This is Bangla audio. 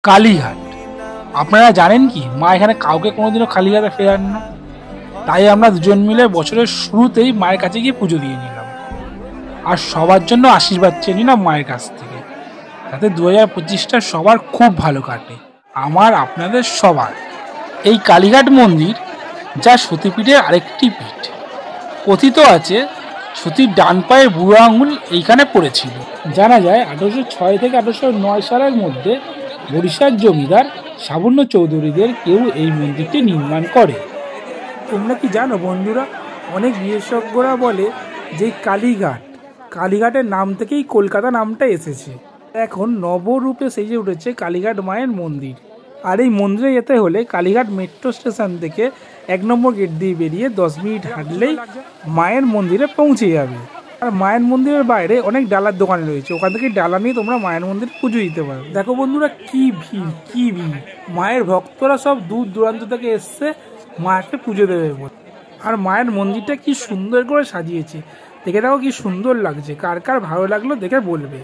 কালীঘাট। আপনারা জানেন কি মা এখানে কাউকে কোনোদিনও খালি হাতে ফেরান না। তাই আমরা দুজন মিলে বছরের শুরুতেই মায়ের কাছে গিয়ে পুজো দিয়ে নিলাম আর সবার জন্য আশীর্বাদ চেয়ে নিলাম মায়ের কাছ থেকে, যাতে 2025টা সবার খুব ভালো কাটে, আমার আপনাদের সবার। এই কালীঘাট মন্দির যা সতীপীঠের আরেকটি পীঠ। কথিত আছে সতীর ডান পায়ের বুড়ো আঙুল এইখানে পড়েছিল। জানা যায় 1806 থেকে 1809 সালের মধ্যে বরিশার জমিদার সাবর্ণ চৌধুরীদের কেউ এই মন্দিরটি নির্মাণ করে। তোমরা কি জানো বন্ধুরা, অনেক বিশেষজ্ঞরা বলে যে কালীঘাটের নাম থেকেই কলকাতা নামটা এসেছে। এখন নবরূপে সেজে উঠেছে কালীঘাট মায়ের মন্দির। আর এই মন্দিরে যেতে হলে কালীঘাট মেট্রো স্টেশন থেকে 1 নম্বর গেট দিয়ে বেরিয়ে 10 মিনিট হাঁটলেই মায়ের মন্দিরে পৌঁছে যাবে। আর মায়ের মন্দিরের বাইরে অনেক ডালার দোকান রয়েছে, ওখান থেকে ডালা নিয়ে তোমরা মায়ের মন্দিরে পুজো দিতে পারো। দেখো বন্ধুরা, কি ভিড়! মায়ের ভক্তরা সব দূর দূরান্ত থেকে এসছে মাকে পুজো দেবে বলে। আর মায়ের মন্দিরটা কি সুন্দর করে সাজিয়েছে, দেখে দেখো কি সুন্দর লাগছে। কার কার ভালো লাগলো দেখে বলবে।